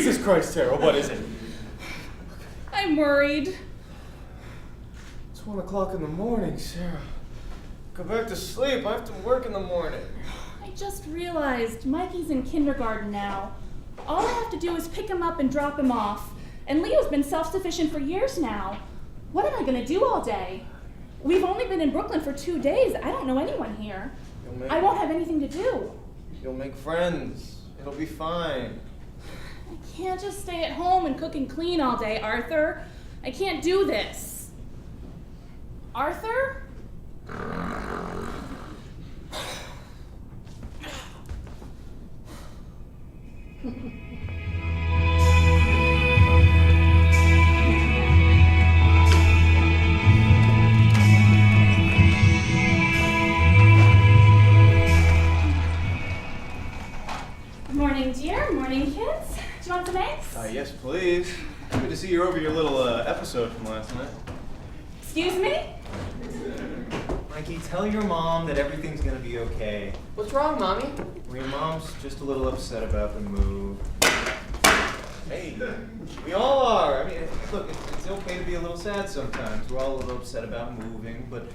Jesus Christ, Sarah, what is it? I'm worried. It's 1 o'clock in the morning, Sarah. Go back to sleep. I have to work in the morning. I just realized Mikey's in kindergarten now. All I have to do is pick him up and drop him off. And Leo's been self-sufficient for years now. What am I going to do all day? We've only been in Brooklyn for 2 days. I don't know anyone here. I won't have anything to do. You'll make friends. It'll be fine. I can't just stay at home and cook and clean all day, Arthur. I can't do this. Arthur? Morning, dear. Morning, kids. Do you want some eggs? Yes, please. Good to see you're over your little episode from last night. Excuse me? Mikey, tell your mom that everything's gonna be okay. What's wrong, Mommy? Well, your mom's just a little upset about the move. Hey, we all are. I mean, look, it's okay to be a little sad sometimes. We're all a little upset about moving, but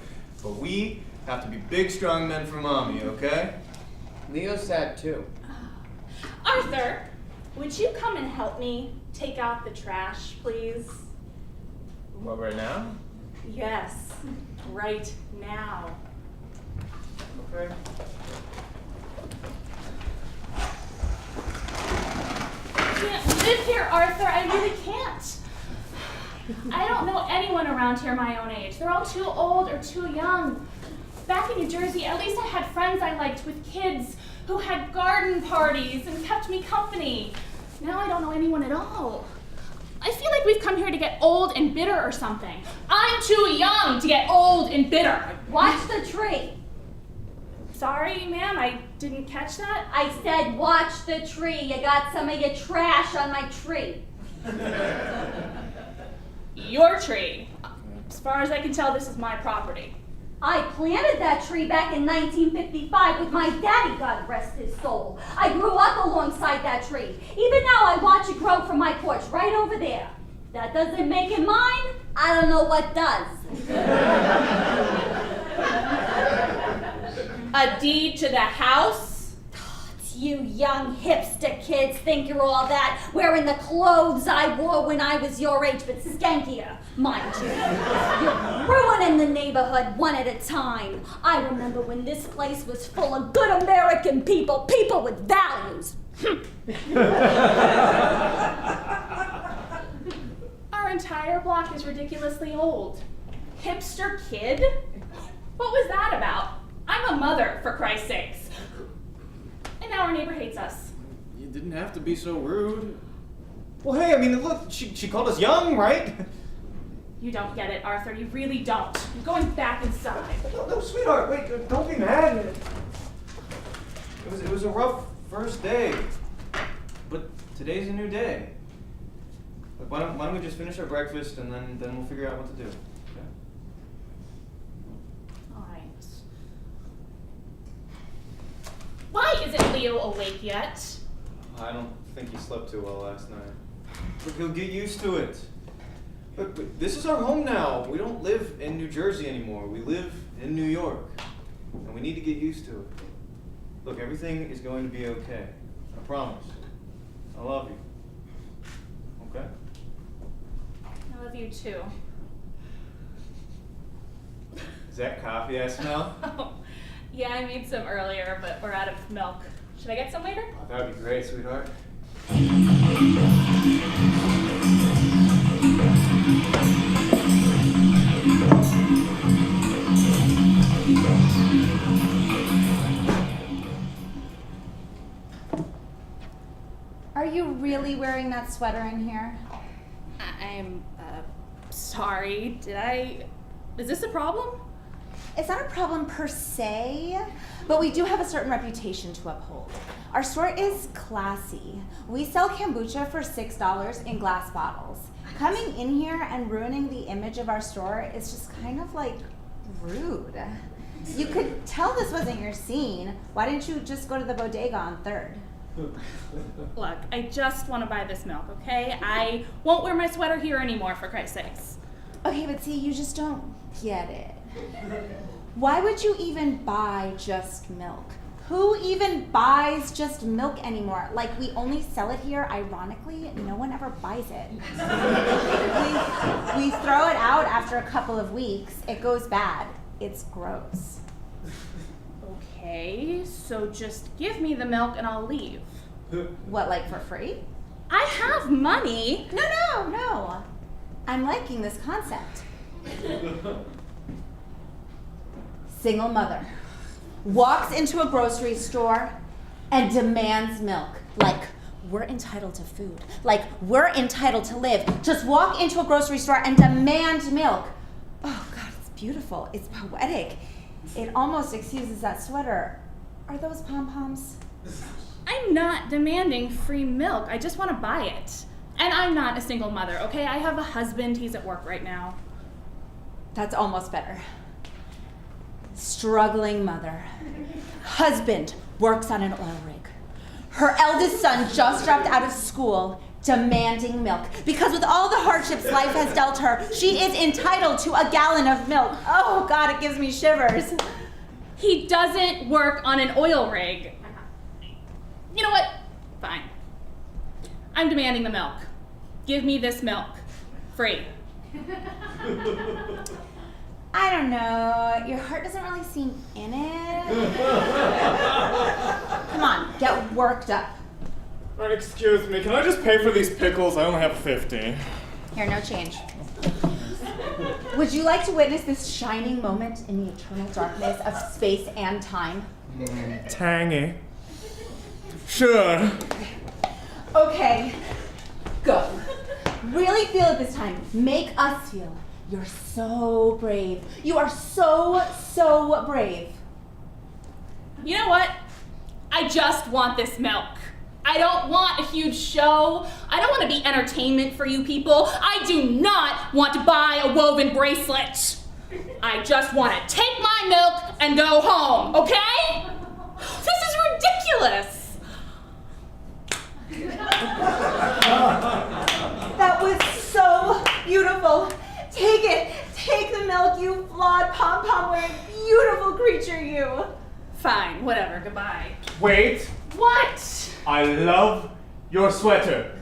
we have to be big, strong men for Mommy, okay? Leo's sad too. Arthur, would you come and help me take out the trash, please? What, right now? Yes, right now. Okay. I can't live here, Arthur. I really can't. I don't know anyone around here my own age. They're all too old or too young. Back in New Jersey, at least I had friends I liked with kids who had garden parties and kept me company. Now I don't know anyone at all. I feel like we've come here to get old and bitter or something. I'm too young to get old and bitter. Watch the tree. Sorry, ma'am, I didn't catch that. I said watch the tree. You got some of your trash on my tree. Your tree. As far as I can tell, this is my property. I planted that tree back in 1955 with my daddy, God rest his soul. I grew up alongside that tree. Even now, I watch it grow from my porch right over there. That doesn't make it mine. I don't know what does. A deed to the house? You young hipster kids think you're all that, wearing the clothes I wore when I was your age, but skankier, mind you. You're ruining the neighborhood one at a time. I remember when this place was full of good American people with values. Our entire block is ridiculously old. Hipster kid? What was that about? I'm a mother, for Christ's sakes. And now our neighbor hates us. You didn't have to be so rude. Well, hey, I mean, look, she called us young, right? You don't get it, Arthur. You really don't. I'm going back inside. No, sweetheart, wait, don't be mad. It was a rough first day, but today's a new day. Look, why don't we just finish our breakfast and then we'll figure out what to do. Okay? All right. Why isn't Leo awake yet? I don't think he slept too well last night. Look, he'll get used to it. But this is our home now. We don't live in New Jersey anymore. We live in New York. And we need to get used to it. Look, everything is going to be okay. I promise. I love you. Okay? I love you too. Is that coffee I smell? Yeah, I made some earlier, but we're out of milk. Should I get some later? Oh, that would be great, sweetheart. Are you really wearing that sweater in here? I'm sorry. Is this a problem? It's not a problem per se, but we do have a certain reputation to uphold. Our store is classy. We sell kombucha for $6 in glass bottles. Coming in here and ruining the image of our store is just kind of like rude. You could tell this wasn't your scene. Why didn't you just go to the bodega on 3rd? Look, I just want to buy this milk, okay? I won't wear my sweater here anymore, for Christ's sakes. Okay, but see, you just don't get it. Why would you even buy just milk? Who even buys just milk anymore? Like, we only sell it here, ironically, no one ever buys it. We throw it out after a couple of weeks. It goes bad. It's gross. Okay, so just give me the milk and I'll leave. What, like for free? I have money. No. I'm liking this concept. Single mother walks into a grocery store and demands milk. Like, we're entitled to food. Like, we're entitled to live. Just walk into a grocery store and demand milk. Oh, God, it's beautiful. It's poetic. It almost excuses that sweater. Are those pom-poms? I'm not demanding free milk. I just want to buy it. And I'm not a single mother, okay? I have a husband. He's at work right now. That's almost better. Struggling mother. Husband works on an oil rig. Her eldest son just dropped out of school, demanding milk. Because with all the hardships life has dealt her, she is entitled to a gallon of milk. Oh, God, it gives me shivers. He doesn't work on an oil rig. You know what? Fine. I'm demanding the milk. Give me this milk. Free. I don't know. Your heart doesn't really seem in it. Come on, get worked up. Right, excuse me, can I just pay for these pickles? I only have 50. Here, no change. Would you like to witness this shining moment in the eternal darkness of space and time? Tangy. Sure. Okay, go. Really feel it this time. Make us feel. You're so brave. You are so, so brave. You know what? I just want this milk. I don't want a huge show. I don't want to be entertainment for you people. I do not want to buy a woven bracelet. I just want to take my milk and go home, okay? This is ridiculous. That was so beautiful. Take it. Take the milk, you flawed pom-pom wearing beautiful creature, you. Fine, whatever, goodbye. Wait, What? I love your sweater.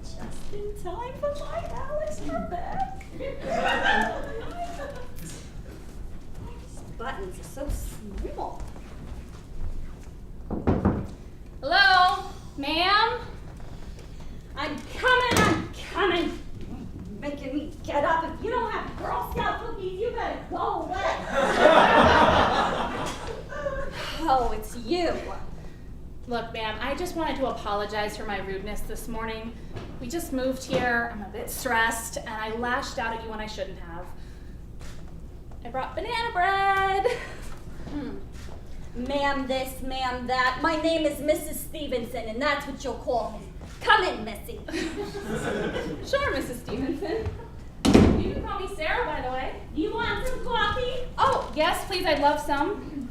Just in time for my Alice to back. These buttons are so small. Hello? Ma'am? I'm coming. Making me get up. If you don't have Girl Scout cookies, you better go away. Oh, it's you. Look, ma'am, I just wanted to apologize for my rudeness this morning. We just moved here, I'm a bit stressed, and I lashed out at you when I shouldn't have. I brought banana bread. Ma'am this, ma'am that. My name is Mrs. Stevenson, and that's what you'll call me. Come in, Missy. Sure, Mrs. Stevenson. You can call me Sarah, by the way. You want some coffee? Oh, yes, please, I'd love some.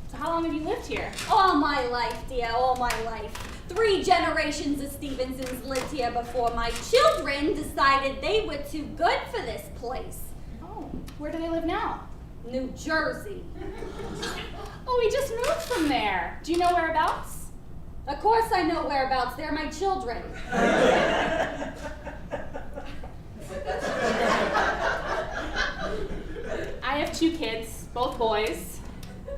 So how long have you lived here? All my life, dear, all my life. 3 generations of Stevensons lived here before my children decided they were too good for this place. Oh, where do they live now? New Jersey. Oh, we just moved from there. Do you know whereabouts? Of course I know whereabouts. They're my children. I have 2 kids, both boys,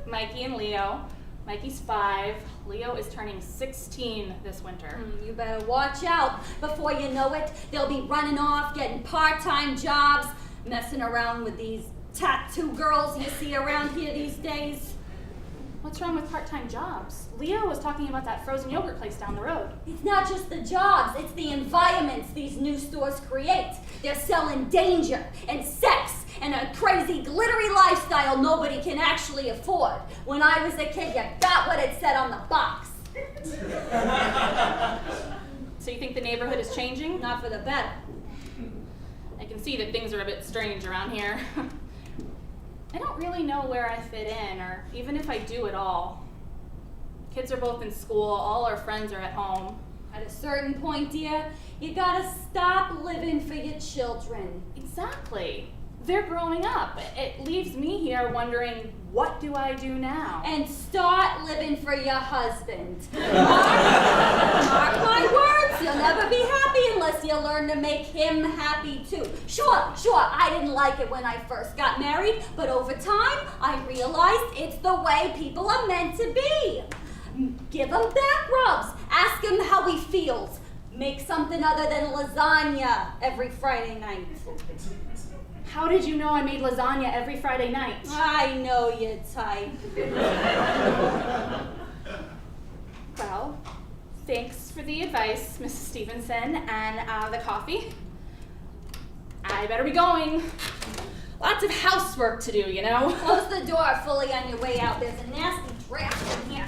Mikey and Leo. Mikey's 5. Leo is turning 16 this winter. You better watch out. Before you know it, they'll be running off, getting part-time jobs, messing around with these tattoo girls you see around here these days. What's wrong with part-time jobs? Leo was talking about that frozen yogurt place down the road. It's not just the jobs, it's the environments these new stores create. They're selling danger and sex and a crazy glittery lifestyle nobody can actually afford. When I was a kid, you got what it said on the box. So you think the neighborhood is changing? Not for the better. can see that things are a bit strange around here. I don't really know where I fit in, or even if I do at all. Kids are both in school, all our friends are at home. At a certain point, dear, you gotta stop living for your children. Exactly. They're growing up. It leaves me here wondering, what do I do now? And start living for your husband. Mark my words, you'll never be happy unless you learn to make him happy too. Sure, I didn't like it when I first got married, but over time, I realized it's the way people are meant to be. Give him back rubs, ask him how he feels. Make something other than lasagna every Friday night. How did you know I made lasagna every Friday night? I know your type. Well, thanks for the advice, Mrs. Stevenson, and the coffee. I better be going. Lots of housework to do, you know? Close the door fully on your way out. There's a nasty draft in here.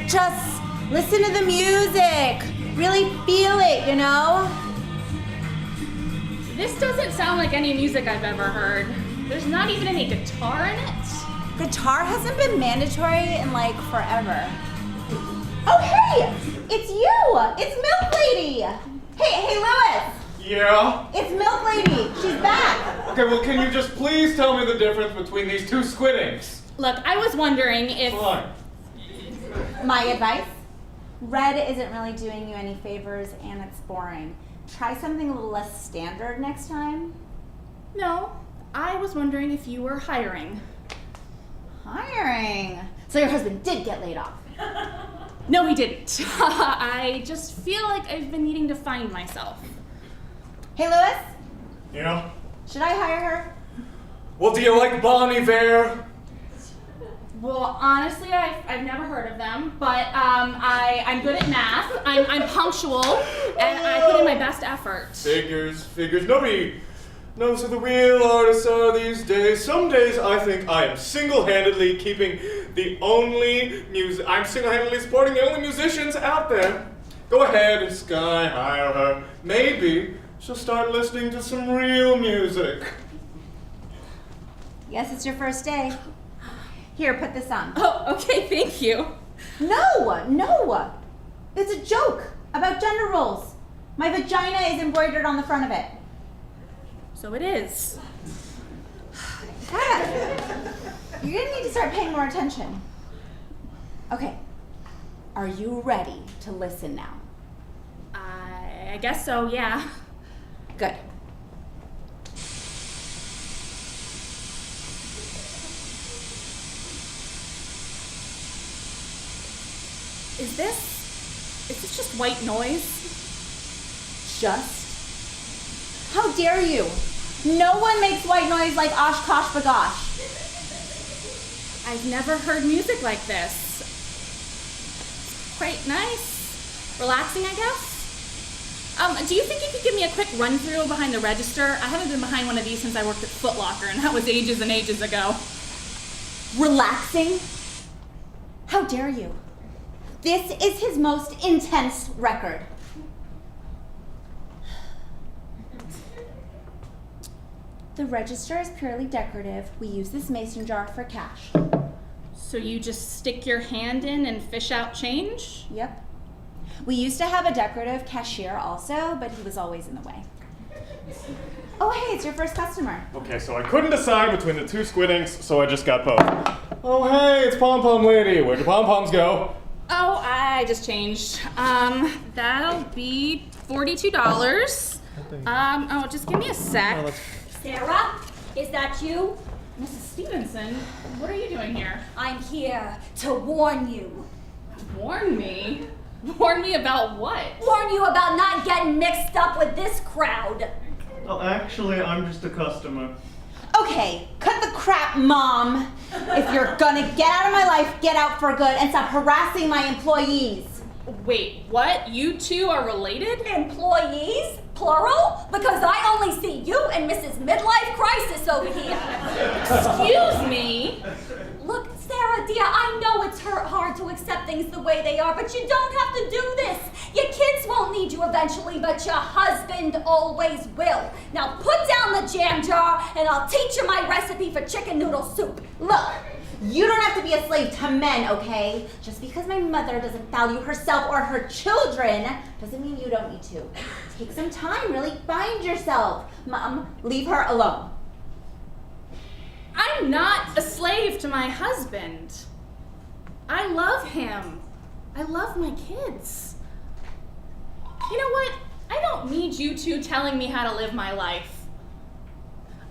Just listen to the music. Really feel it, you know? This doesn't sound like any music I've ever heard. There's not even any guitar in it. Guitar hasn't been mandatory in like forever. Oh, hey! It's you! It's Milk Lady! Hey, Louis! Yeah? It's Milk Lady! She's back! Okay, well, can you just please tell me the difference between these two squiddings? Look, I was wondering if... Fine. My advice? Red isn't really doing you any favors and it's boring. Try something a little less standard next time. No, I was wondering if you were hiring. Hiring? So your husband did get laid off? No, he didn't. I just feel like I've been needing to find myself. Hey, Louis? Yeah? Should I hire her? Well, do you like Bon Iver? Well, honestly, I've never heard of them, but I'm good at math, I'm punctual, and I put in my best effort. Figures. Nobody knows who the real artists are these days. Some days I think I am single-handedly I'm single-handedly supporting the only musicians out there. Go ahead, Sky, hire her. Maybe she'll start listening to some real music. Yes, it's your first day. Here, put this on. Oh, okay, thank you. No. It's a joke about gender roles. My vagina is embroidered on the front of it. So it is. Yeah. You're gonna need to start paying more attention. Okay. Are you ready to listen now? I guess so, yeah. Good. Is this just white noise? Just? How dare you? No one makes white noise like Oshkosh Bagosh. I've never heard music like this. It's quite nice. Relaxing, I guess? Do you think you could give me a quick run-through behind the register? I haven't been behind one of these since I worked at Foot Locker, and that was ages and ages ago. Relaxing? How dare you? This is his most intense record. The register is purely decorative. We use this mason jar for cash. So you just stick your hand in and fish out change? Yep. We used to have a decorative cashier also, but he was always in the way. Oh, hey, it's your first customer. Okay, so I couldn't decide between the two squiddings, so I just got both. Oh, hey, it's Pom Pom Lady. Where'd your pom-poms go? Oh, I just changed. That'll be $42. Oh, just give me a sec. Sarah, is that you? Mrs. Stevenson, what are you doing here? I'm here to warn you. Warn me? Warn me about what? Warn you about not getting mixed up with this crowd. Well, actually, I'm just a customer. Okay, cut the crap, Mom. If you're gonna get out of my life, get out for good and stop harassing my employees. Wait, what? You two are related? Employees? Plural? Because I only see you and Mrs. Midlife Crisis over here. Excuse me? Look, Sarah, dear, I know it's hard to accept things the way they are, but you don't have to do this. Your kids won't need you eventually, but your husband always will. Now put down the jam jar, and I'll teach you my recipe for chicken noodle soup. Look, you don't have to be a slave to men, okay? Just because my mother doesn't value herself or her children doesn't mean you don't need to. Take some time, really find yourself. Mom, leave her alone. I'm not a slave to my husband. I love him. I love my kids. You know what? I don't need you two telling me how to live my life.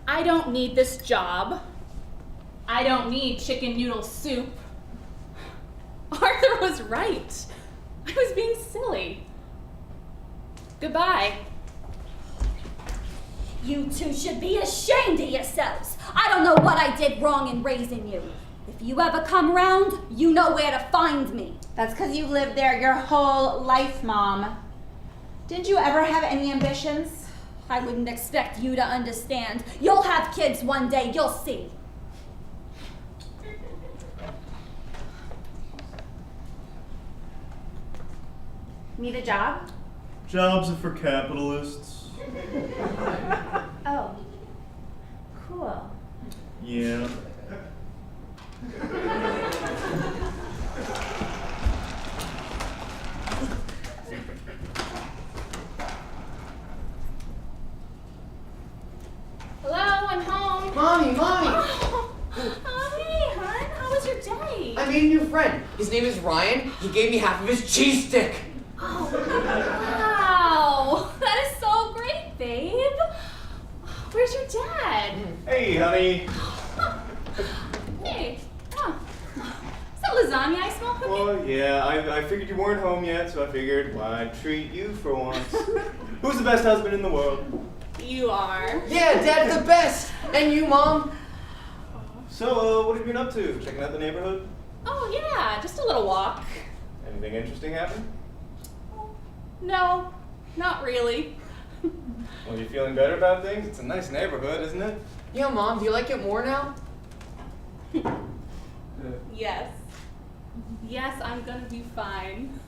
I don't need this job. I don't need chicken noodle soup. Arthur was right. I was being silly. Goodbye. You two should be ashamed of yourselves. I don't know what I did wrong in raising you. If you ever come around, you know where to find me. That's because you've lived there your whole life, Mom. Didn't you ever have any ambitions? I wouldn't expect you to understand. You'll have kids one day, you'll see. Need a job? Jobs are for capitalists. Oh. Cool. Yeah. Hello, I'm home. Mommy! Oh, hey, hon. How was your day? I made a new friend. His name is Ryan. He gave me half of his cheese stick. Oh, wow. That is so great, babe. Where's your dad? Hey, honey. Hey. Huh. Is that lasagna I smell cooking? Well, yeah, I figured you weren't home yet, so I figured, well, I'd treat you for once. Who's the best husband in the world? You are. Yeah, Dad's the best. And you, Mom? So, what have you been up to? Checking out the neighborhood? Oh, yeah. Just a little walk. Anything interesting happen? No, not really. Well, you feeling better about things? It's a nice neighborhood, isn't it? Yeah, Mom, do you like it more now? Yes. Yes, I'm gonna be fine.